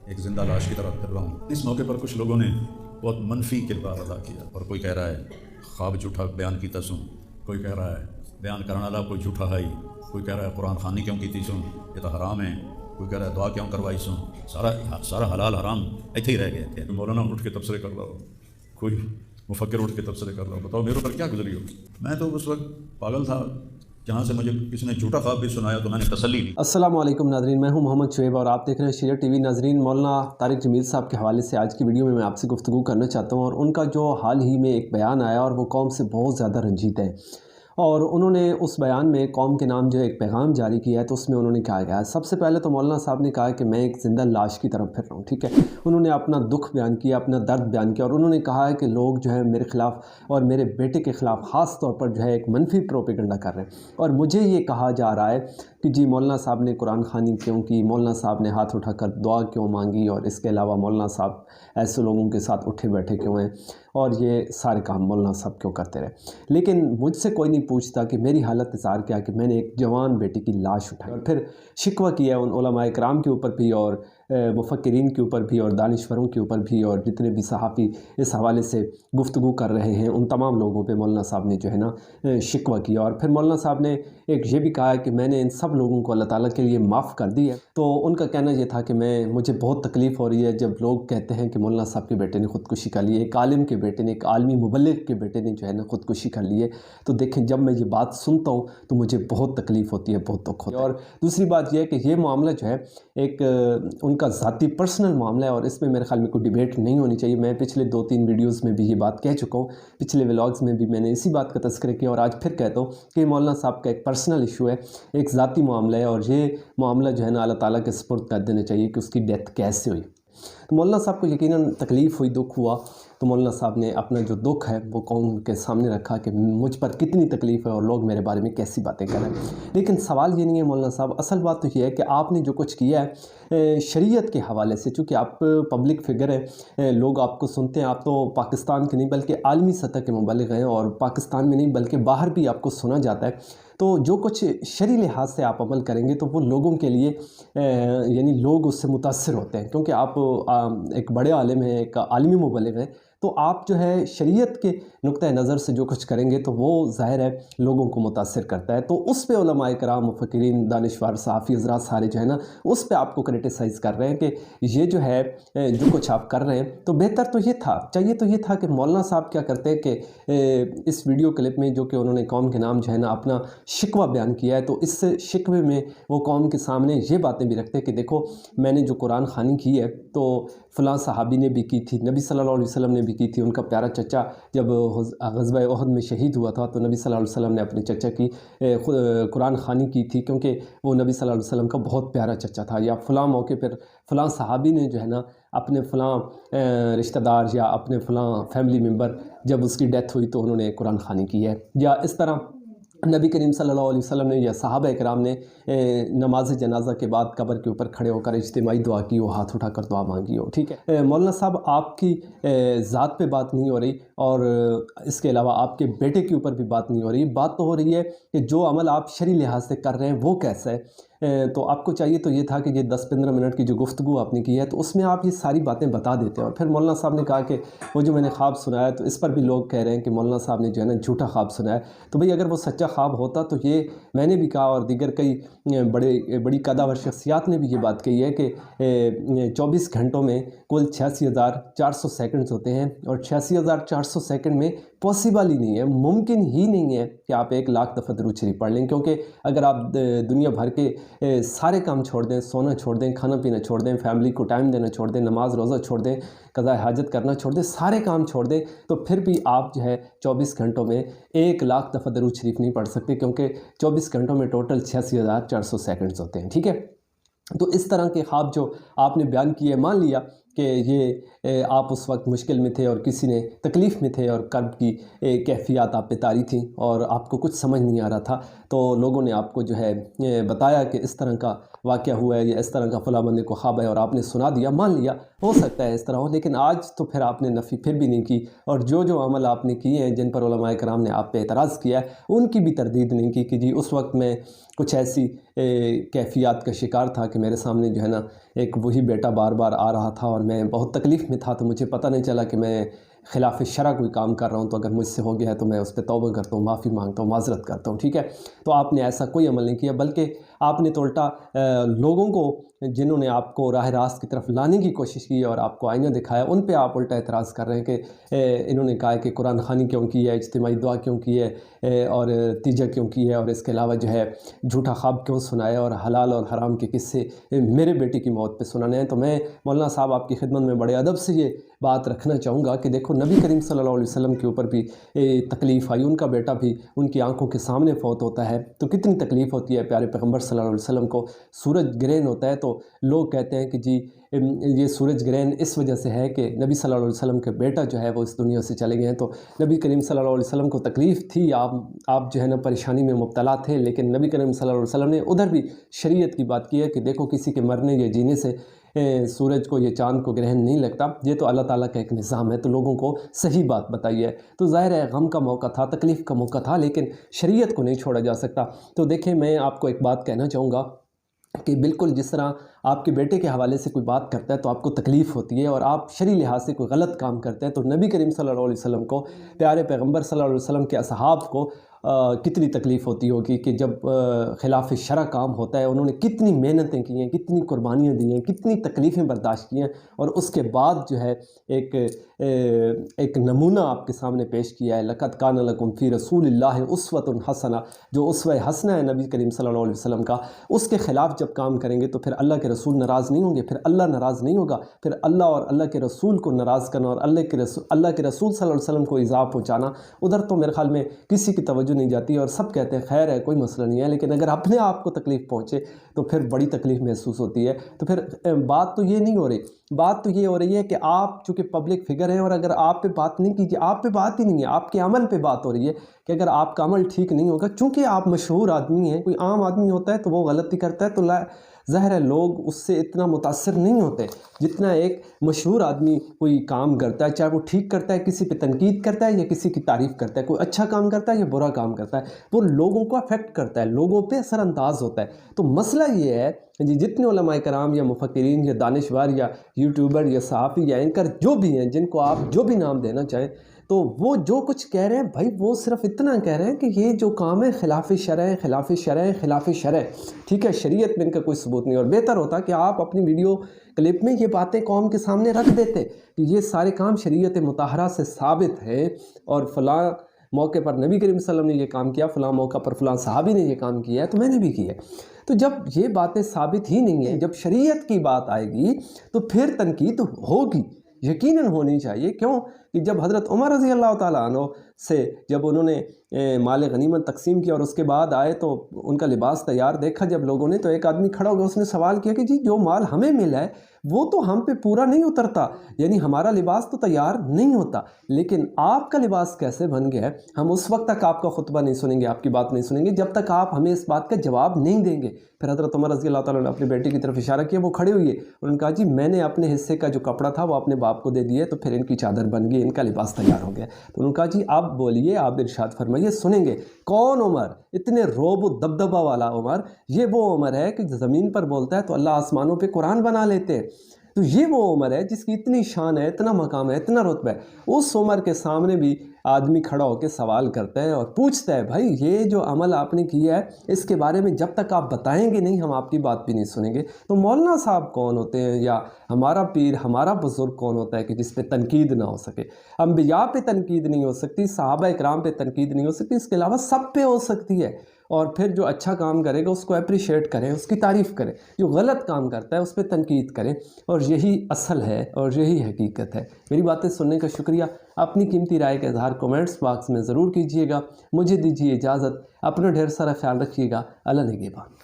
ایک زندہ لاش کی طرح پھر رہا ہوں۔ اس موقع پر کچھ لوگوں نے بہت منفی کردار ادا کیا، اور کوئی کہہ رہا ہے خواب جھوٹا بیان کی تسوں، کوئی کہہ رہا ہے بیان کرنے والا کوئی جھوٹا ہے، کوئی کہہ رہا ہے قرآن خوانی کیوں کی سوں، یہ تو حرام ہے، کوئی کہہ رہا ہے دعا کیوں کروائی سوں، سارا حلال حرام ایتھے ہی رہ گئے تھے۔ مولانا اٹھ کے تبصرے کر رہا ہو، کوئی مفکر اٹھ کے تبصرے کر رہا ہو، بتاؤ میرے اوپر کیا گزری ہو؟ میں تو اس وقت پاگل تھا، جہاں سے مجھے کسی نے جھوٹا خواب بھی سنایا تو میں نے تسلی لی۔ السلام علیکم ناظرین، میں ہوں محمد شعیب اور آپ دیکھ رہے ہیں شریعت ٹی وی۔ ناظرین، مولانا طارق جمیل صاحب کے حوالے سے آج کی ویڈیو میں آپ سے گفتگو کرنا چاہتا ہوں، اور ان کا جو حال ہی میں ایک بیان آیا اور وہ قوم سے بہت زیادہ رنجیت ہے، اور انہوں نے اس بیان میں قوم کے نام جو ایک پیغام جاری کیا ہے، تو اس میں انہوں نے کہا گیا، سب سے پہلے تو مولانا صاحب نے کہا کہ میں ایک زندہ لاش کی طرف پھر رہا ہوں، ٹھیک ہے۔ انہوں نے اپنا دکھ بیان کیا، اپنا درد بیان کیا، اور انہوں نے کہا ہے کہ لوگ جو ہے میرے خلاف اور میرے بیٹے کے خلاف خاص طور پر جو ہے ایک منفی پروپیگنڈا کر رہے ہیں، اور مجھے یہ کہا جا رہا ہے کہ جی مولانا صاحب نے قرآن خوانی کیوں کی، مولانا صاحب نے ہاتھ اٹھا کر دعا کیوں مانگی، اور اس کے علاوہ مولانا صاحب ایسے لوگوں کے ساتھ اٹھے بیٹھے کیوں ہیں، اور یہ سارے کام مولانا صاحب کیوں کرتے رہے۔ لیکن مجھ سے کوئی نہیں پوچھتا کہ میری حالت اظہار کیا کہ میں نے ایک جوان بیٹے کی لاش اٹھائی، اور پھر شکوہ کیا ان علماء کرام کے اوپر بھی، اور مفکرین کے اوپر بھی، اور دانشوروں کے اوپر بھی، اور جتنے بھی صحافی اس حوالے سے گفتگو کر رہے ہیں ان تمام لوگوں پہ مولانا صاحب نے جو ہے نا شکوہ کیا، اور پھر مولانا صاحب نے ایک یہ بھی کہا ہے کہ میں نے ان سب لوگوں کو اللہ تعالیٰ کے لیے معاف کر دی ہے۔ تو ان کا کہنا یہ تھا کہ مجھے بہت تکلیف ہو رہی ہے جب لوگ کہتے ہیں کہ مولانا صاحب کے بیٹے نے خودکشی کر لی ہے، ایک عالم کے بیٹے نے، ایک عالمی مبلغ کے بیٹے نے جو ہے نا خودکشی کر لی ہے۔ تو دیکھیں، جب میں یہ بات سنتا ہوں تو مجھے بہت تکلیف ہوتی ہے، بہت دکھ ہوتا ہے۔ اور دوسری بات یہ ہے کہ یہ معاملہ جو ہے ایک ان کا ذاتی پرسنل معاملہ ہے، اور اس میں میرے خیال میں کوئی ڈیبیٹ نہیں ہونی چاہیے۔ میں پچھلے 2-3 ویڈیوز میں بھی یہ بات کہہ چکا ہوں، پچھلے ولاگز میں بھی میں نے اسی بات کا تذکرہ کیا، اور آج پھر کہتا ہوں کہ مولانا صاحب کا ایک پرسنل ایشو ہے، ایک ذاتی معاملہ ہے، اور یہ معاملہ جو ہے نا اللہ تعالیٰ کے سپرد کر دینا چاہیے کہ اس کی ڈیتھ کیسے ہوئی۔ تو مولانا صاحب کو یقیناً تکلیف ہوئی، دکھ ہوا، تو مولانا صاحب نے اپنا جو دکھ ہے وہ قوم کے سامنے رکھا کہ مجھ پر کتنی تکلیف ہے اور لوگ میرے بارے میں کیسی باتیں کر رہے ہیں۔ لیکن سوال یہ نہیں ہے مولانا صاحب، اصل بات تو یہ ہے کہ آپ نے جو کچھ کیا ہے شریعت کے حوالے سے، چونکہ آپ پبلک فگر ہیں، لوگ آپ کو سنتے ہیں، آپ تو پاکستان کے نہیں بلکہ عالمی سطح کے مبلغ ہیں، اور پاکستان میں نہیں بلکہ باہر بھی آپ کو سنا جاتا ہے۔ تو جو کچھ شرعی لحاظ سے آپ عمل کریں گے تو وہ لوگوں کے لیے یعنی لوگ اس سے متاثر ہوتے ہیں، کیونکہ آپ ایک بڑے عالم ہیں، ایک عالمی مبلغ ہیں، تو آپ جو ہے شریعت کے نقطہ نظر سے جو کچھ کریں گے تو وہ ظاہر ہے لوگوں کو متاثر کرتا ہے۔ تو اس پہ علماء کرام، مفکرین، دانشور، صحافی حضرات سارے جو ہے نا اس پہ آپ کو کرٹیسائز کر رہے ہیں کہ یہ جو ہے جو کچھ آپ کر رہے ہیں۔ تو بہتر تو یہ تھا، چاہیے تو یہ تھا کہ مولانا صاحب کیا کرتے ہیں کہ اس ویڈیو کلپ میں جو کہ انہوں نے قوم کے نام جو ہے نا اپنا شکوہ بیان کیا ہے، تو اس شکوے میں وہ قوم کے سامنے یہ باتیں بھی رکھتے ہیں کہ دیکھو میں نے جو قرآن خوانی کی ہے تو فلاں صحابی نے بھی کی تھی، نبی صلی اللہ علیہ وسلم نے بھی کی تھی، ان کا پیارا چچا جب غزوہ احد میں شہید ہوا تھا تو نبی صلی اللہ علیہ وسلم نے اپنے چچا کی قرآن خوانی کی تھی، کیونکہ وہ نبی صلی اللہ علیہ وسلم کا بہت پیارا چچا تھا۔ یا فلاں موقع پر فلاں صحابی نے جو ہے نا اپنے فلاں رشتہ دار یا اپنے فلاں فیملی ممبر جب اس کی ڈیتھ ہوئی تو انہوں نے قرآن خوانی کی ہے۔ یا اس طرح نبی کریم صلی اللہ علیہ وسلم نے یا صحابہ اکرام نے نماز جنازہ کے بعد قبر کے اوپر کھڑے ہو کر اجتماعی دعا کی ہو، ہاتھ اٹھا کر دعا مانگی ہو، ٹھیک ہے۔ مولانا صاحب آپ کی ذات پہ بات نہیں ہو رہی، اور اس کے علاوہ آپ کے بیٹے کے اوپر بھی بات نہیں ہو رہی، بات تو ہو رہی ہے کہ جو عمل آپ شرعی لحاظ سے کر رہے ہیں وہ کیسا ہے۔ تو آپ کو چاہیے تو یہ تھا کہ یہ 10-15 منٹ کی جو گفتگو آپ نے کی ہے تو اس میں آپ یہ ساری باتیں بتا دیتے ہیں۔ اور پھر مولانا صاحب نے کہا کہ وہ جو میں نے خواب سنایا تو اس پر بھی لوگ کہہ رہے ہیں کہ مولانا صاحب نے جو ہے نا جھوٹا خواب سنایا ہے۔ تو بھئی اگر وہ سچا خواب ہوتا تو یہ میں نے بھی کہا، اور دیگر کئی بڑی قداور شخصیات نے بھی یہ بات کہی ہے کہ 24 گھنٹوں میں کل 86,400 سیکنڈز ہوتے ہیں، اور 86,400 سیکنڈ میں پاسبل ہی نہیں ہے، ممکن ہی نہیں ہے کہ آپ 1,00,000 دفعہ درود شریف پڑھ لیں، کیونکہ اگر آپ دنیا بھر کے سارے کام چھوڑ دیں، سونا چھوڑ دیں، کھانا پینا چھوڑ دیں، فیملی کو ٹائم دینا چھوڑ دیں، نماز روزہ چھوڑ دیں، قضاء حاجت کرنا چھوڑ دیں، سارے کام چھوڑ دیں، تو پھر بھی آپ جو ہے 24 گھنٹوں میں 1,00,000 دفعہ درود شریف نہیں پڑھ سکتے، کیونکہ 24 گھنٹوں میں ٹوٹل 86,400 سیکنڈز ہوتے ہیں، ٹھیک ہے۔ تو اس طرح کے خواب جو آپ نے بیان کیے، مان لیا کہ یہ آپ اس وقت مشکل میں تھے اور کسی نے تکلیف میں تھے اور کرب کی کیفیات آپ پہ طاری تھیں اور آپ کو کچھ سمجھ نہیں آ رہا تھا، تو لوگوں نے آپ کو جو ہے بتایا کہ اس طرح کا वाक़या हुआ है या इस तरह का फ़लाँ बंदे को ख्वाब है और आपने सुना दिया, मान लिया हो सकता है इस तरह हो, लेकिन आज तो फिर आपने नफ़ी फिर भी नहीं की, और जो अमल आपने किए हैं जिन पर उलमाए कराम ने आप पे एतराज़ किया है उनकी भी तरदीद नहीं की कि जी उस वक्त मैं कुछ ऐसी कैफ़ियत का शिकार था कि मेरे सामने जो है ना एक वही बेटा बार बार आ रहा था और मैं बहुत तकलीफ़ में था, तो मुझे पता नहीं चला कि मैं खिलाफ़ शरअ कोई काम कर रहा हूँ, तो अगर मुझसे हो गया है तो मैं उस पर तौबा करता हूँ, माफ़ी मांगता हूँ, माज़रत करता हूँ, ठीक है। तो आपने ऐसा कोई अमल नहीं किया, बल्कि आपने तो उल्टा लोगों को जिन्होंने आपको राह रास्त की तरफ लाने की कोशिश की और आपको आईना दिखाया, उन पे आप उल्टा एतराज़ कर रहे हैं कि इन्होंने कहा कि कुरान ख़वानी क्यों की है, इज्तिमाई दुआ क्यों की है और तीजा क्यों की है, और इसके अलावा जो है झूठा ख्वाब क्यों सुनाया और हलाल और हराम के किस्से मेरे बेटे की मौत पे सुनाने हैं। तो मैं मौलाना साहब आपकी खिदमत में बड़े अदब से ये बात रखना चाहूँगा कि देखो नबी करीम सल्लल्लाहु अलैहि वसल्लम के ऊपर भी तकलीफ़ आई, उनका बेटा भी उनकी आंखों के सामने फौत होता है, तो कितनी तकलीफ़ होती है प्यारे पैगम्बर सल्लल्लाहु अलैहि वसल्लम को। सूरज ग्रहण होता है तो लोग कहते हैं कि जी ये सूरज ग्रहण इस वजह से है कि नबी सल्लल्लाहु अलैहि वसल्लम के बेटा जो है वो इस दुनिया से चले गए हैं। तो नबी करीम सल्लल्लाहु अलैहि वसल्लम को तकलीफ़ थी, आप जो है ना परेशानी में मुब्तला थे, लेकिन नबी करीम सल्लल्लाहु अलैहि वसल्लम ने उधर भी शरीयत की बात की है कि देखो किसी के मरने या जीने से सूरज को या चाँद को ग्रहण नहीं लगता, ये तो अल्लाह ताला का एक निज़ाम है, तो लोगों को सही बात बताइए। तो ज़ाहिर है गम का मौका था, तकलीफ़ का मौका था, लेकिन शरीयत को नहीं छोड़ा जा सकता। तो देखें मैं आपको एक बात कहना चाहूँगा कि बिल्कुल जिस तरह आपके बेटे के हवाले से कोई बात करता है तो आपको तकलीफ़ होती है और आप शरई लिहाज से कोई गलत काम करते हैं, तो नबी करीम सल्लल्लाहु अलैहि वसल्लम को, प्यारे पैगम्बर सल्लल्लाहु अलैहि वसल्लम के असहाब को कितनी तकलीफ़ होती होगी कि जब खिलाफ़ शरअ काम होता है, उन्होंने कितनी मेहनतें की हैं, कितनी कुर्बानियाँ दी हैं, कितनी तकलीफ़ें बर्दाश्त की हैं, और उसके बाद जो है एक नमूना आपके सामने पेश किया है। लक़द कान लकुम फ़ी रसूलिल्लाहि उस्वतुन हसना, जो उस्वा हसना है नबी करीम सल्लल्लाहु अलैहि वसल्लम का, उसके ख़िलाफ़ जब काम करेंगे तो फिर अल्लाह के रसूल नाराज़ नहीं होंगे, फिर अल्लाह नाराज़ नहीं होगा, फिर अल्लाह और अल्लाह के रसूल को नाराज़ करना और अल्लाह के रसूल सल्लल्लाहु अलैहि वसल्लम को इज़ा पहुँचाना, उधर तो मेरे ख़्याल में किसी की तवज्जो नहीं जाती और सब कहते हैं खैर है कोई मसला नहीं है। लेकिन अगर अपने आप को तकलीफ़ पहुँचे तो फिर बड़ी तकलीफ़ महसूस होती है। तो फिर बात तो ये नहीं हो रही, बात तो ये हो रही है कि आप चूँकि पब्लिक फ़िगर हैं और अगर आप पे बात नहीं कीजिए, आप पे बात ही नहीं है, आपके अमल पे बात हो रही है कि अगर आपका अमल ठीक नहीं होगा, चूँकि आप मशहूर आदमी हैं, कोई आम आदमी होता है तो वो गलती करता है तो ज़ाहिर है लोग उससे इतना मुतासर नहीं होते जितना एक मशहूर आदमी कोई काम करता है, चाहे वो ठीक करता है, किसी पे तनकीद करता है या किसी की तारीफ़ करता है, कोई अच्छा काम करता है या बुरा काम करता है, वो लोगों को अफेक्ट करता है, लोगों पे असरअंदाज होता है। तो मसला ये है जी, जितने उलमाए कराम या मुफक्किरीन या दानिशवर या यूट्यूबर या सहाफ़ी या एंकर जो भी हैं, जिनको आप जो भी नाम देना चाहें, तो वो जो कुछ कह रहे हैं भाई वो सिर्फ इतना कह रहे हैं कि ये जो काम है खिलाफ़ शरअ है, खिलाफ़ शरअ है, खिलाफ़ शरअ है, ठीक है, शरीयत में इनका कोई सबूत नहीं। और बेहतर होता कि आप अपनी वीडियो क्लिप में ये बातें कौम के सामने रख देते कि ये सारे काम शरीयत मुताहरा से साबित है और फ़लाँ मौके पर नबी करीम सल्लल्लाहु अलैहि वसल्लम ने ये काम किया, फ़लाँ मौका पर फ़लाँ सहाबी ने ये काम किया है, तो मैंने भी किया। तो जब ये बातें साबित ही नहीं है, जब शरीयत की बात आएगी तो फिर तनकीद होगी, यकीनन होनी चाहिए। क्यों कि जब हज़रत उमर रज़ी अल्लाह ताला अन्हु से जब उन्होंने माल गनीमत तकसीम किया और उसके बाद आए तो उनका लिबास तैयार देखा जब लोगों ने, तो एक आदमी खड़ा हो गया, उसने सवाल किया कि जी जो माल हमें मिला है वो तो हम पे पूरा नहीं उतरता, यानी हमारा लिबास तो तैयार नहीं होता, लेकिन आपका लिबास कैसे बन गया है? हम उस वक्त तक आपका खुतबा नहीं सुनेंगे, आपकी बात नहीं सुनेंगे जब तक आप हमें इस बात का जवाब नहीं देंगे। फिर हज़रत उमर रज़ी अल्लाह ताला ने अपने बेटे की तरफ इशारा किया, वो खड़े हुए, उन्होंने कहा जी मैंने अपने हिस्से का जो कपड़ा था वो अपने बाप को दे दिया, तो फिर इनकी चादर बन गई, इनका लिबास तैयार हो गया। तो उन्होंने कहा जी आप बोलिए, आप इरशाद फरमाइए, सुनेंगे। कौन उमर? इतने रोब दबदबा वाला उमर, ये वो उमर है कि ज़मीन पर बोलता है तो अल्लाह आसमानों पे कुरान बना लेते हैं। तो ये वो उमर है जिसकी इतनी शान है, इतना मकाम है, इतना रुतबा है। उस उमर के सामने भी आदमी खड़ा होकर सवाल करता है और पूछता है भाई ये जो अमल आपने किया है इसके बारे में जब तक आप बताएंगे नहीं हम आपकी बात भी नहीं सुनेंगे। तो मौलाना साहब कौन होते हैं या हमारा पीर, हमारा बुजुर्ग कौन होता है कि जिस पे तनकीद ना हो सके? अंबिया पे तनकीद नहीं हो सकती, सहाबा इकराम पे तनकीद नहीं हो सकती, इसके अलावा सब पे हो सकती है। और फिर जो अच्छा काम करेगा उसको अप्रिशिएट करें, उसकी तारीफ़ करें, जो गलत काम करता है उस पर तनकीद करें, और यही असल है और यही हकीकत है। मेरी बातें सुनने का शुक्रिया। अपनी कीमती राय का इज़हार कमेंट्स बॉक्स में ज़रूर कीजिएगा। मुझे दीजिए इजाज़त, अपना ढेर सारा ख्याल रखिएगा। अल्लाह निगहबान।